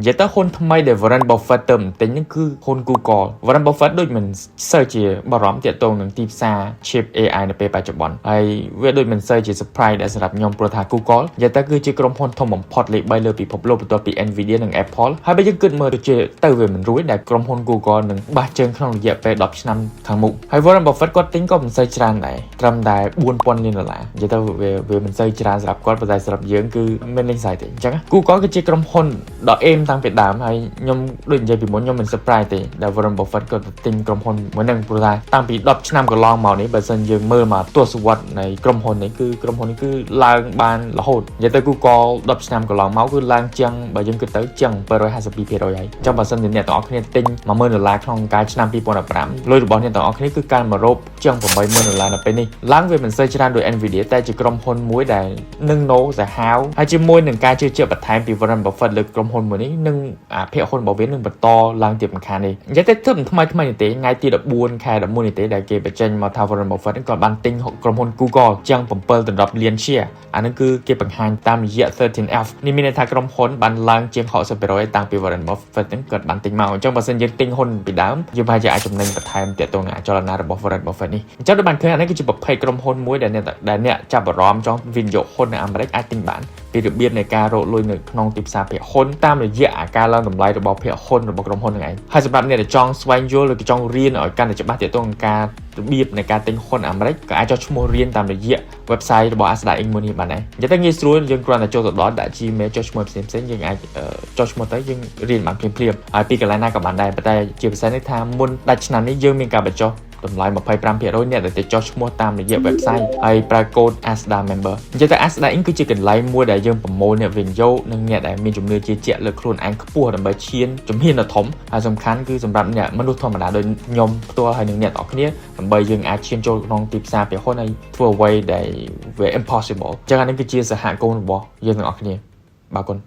និយាយទៅហ៊ុនថ្មីដែល Warren Buffett ទៅទិញហ្នឹងគឺហ៊ុន Google Warren Buffett ដូចមិនសូវជាបារម្ភទាក់ទងនឹងទីផ្សារ chip AI នៅពេលបច្ចុប្បន្នហើយវាដូចមិនសូវជា surprise ដែរសម្រាប់ខ្ញុំព្រោះថា Google និយាយទៅគឺជាក្រុមហ៊ុនធំបំផុតលេខ3លើពិភពលោកបន្ទាប់ពី Nvidia និង Apple ហើយបើយើងគិតមើលទៅវាមិនរួចដែលក្រុមហ៊ុន Google នឹងបះជើងក្នុងរយៈពេល10ឆ្នាំខាងមុខហើយ Warren Buffett គាត់ទិញក៏មិនសូវច្រើនដែរត្រឹមតែ$4000លាននិយាយទៅវាមិនសូវច្រើនសម្រាប់គាត់ប៉ុន្តែសម្រាប់យើងគឺមិនលេងសើចទេអញ្ចឹង Google គឺជាក្រុមហ៊ុនដ៏អេមតាំងពីដើមហើយខ្ញុំដូចនិយាយពីមុនខ្ញុំមិន surprise ទេដែល Warren Buffett គាត់ទិញក្រុមហ៊ុនមួយហ្នឹងព្រោះថាតាំងពី10ឆ្នាំកន្លងមកនេះបើសិនយើងមើលមកទស្សវត្សនៃក្រុមហ៊ុននេះគឺក្រុមហ៊ុននេះគឺឡើងបានរហូតនិយាយទៅ Google 10ឆ្នាំកន្លងមកគឺឡើងជាងបើយើងគិតទៅជាង752%ហើយអញ្ចឹងបើសិនជាអ្នកទាំងអស់គ្នាទិញ$10000ក្នុងកាលឆ្នាំ2015លុយរបស់អ្នកទាំងអស់គ្នាគឺកើនមករកជាង$80000នៅពេលនេះឡើងវាមិនសូវច្រើនដូច Nvidia តែជាក្រុមហ៊ុនមួយដែលនឹងណូសាហាវហើយជាមួយនឹងការជឿជាក់បន្ថែមពី Warren Buffett លើក្រុមហ៊ុនមួយនេះនឹងភាគហ៊ុនរបស់វានឹងបន្តឡើងទៀតមិនខានទេនិយាយទៅទើបថ្មីនេះទេថ្ងៃទី14ខែ11នេះទេដែលគេបញ្ចេញមកថា Warren Buffett ក៏បានទិញក្រុមហ៊ុន Google ជាង7.10លាន share អានឹងគឺគេបង្ហាញតាមរយៈ 13F នេះមានន័យថាក្រុមហ៊ុនបានឡើងជាង60%តាំងពី Warren Buffett ហ្នឹងគាត់បានទិញមកអញ្ចឹងបើសិនយើងទិញហ៊ុនពីដើមយើងប្រហែលជាអាចចំណេញបន្ថែមទាក់ទងនឹងអចលនៈរបស់ Warren Buffett នេះអញ្ចឹងដូចបានឃើញអានេះគឺជាប្រភេទក្រុមហ៊ុនមួយដែលអ្នកចាប់អារម្មណ៍ចង់វិនិយោគហ៊ុននៅអាមេរិកអាចទិញបានពីរបៀបនៃការរកលុយនៅក្នុងទីផ្សារភាគហ៊ុនតាមរយៈការឡើងតម្លៃរបស់ភាគហ៊ុនរបស់ក្រុមហ៊ុនហ្នឹងឯងហើយសម្រាប់អ្នកដែលចង់ស្វែងយល់ឬក៏ចង់រៀនឲ្យកាន់តែច្បាស់ទាក់ទងនឹងការរបៀបនៃការទិញហ៊ុនអាមេរិកក៏អាចចុះឈ្មោះរៀនតាមរយៈ website របស់ Asda Inc មួយនេះបានដែរនិយាយទៅងាយស្រួលយើងគ្រាន់តែចូលទៅដល់ដាក់ Gmail ចុះឈ្មោះផ្សេងៗយើងអាចចុះឈ្មោះទៅយើងរៀនបានភ្លាមៗហើយពីកន្លែងណាក៏បានដែរប៉ុន្តែជាពិសេសនេះថាមុនដាច់ឆ្នាំនេះយើងមានការបញ្ចុះតម្លៃ 25% អ្នកដែលទៅចុះឈ្មោះតាមរយៈ website ហើយប្រើកូដ Asda member និយាយទៅ Asda Inc គឺជាកន្លែងមួយដែលយើងប្រមូលអ្នកវិនិយោគនិងអ្នកដែលមានជំនឿជឿជាក់លើខ្លួនឯងខ្ពស់ដើម្បីឈានជំហានដ៏ធំហើយសំខាន់គឺសម្រាប់អ្នកមនុស្សធម្មតាដូចខ្ញុំផ្ទាល់ហើយនិងអ្នកទាំងអស់គ្នាដើម្បីយើងអាចឈានចូលក្នុងទីផ្សារភាគហ៊ុនហើយធ្វើអ្វីដែលវា impossible ចឹងអានេះគឺជាសហគមន៍របស់យើងទាំងអស់គ្នាបាទគុណ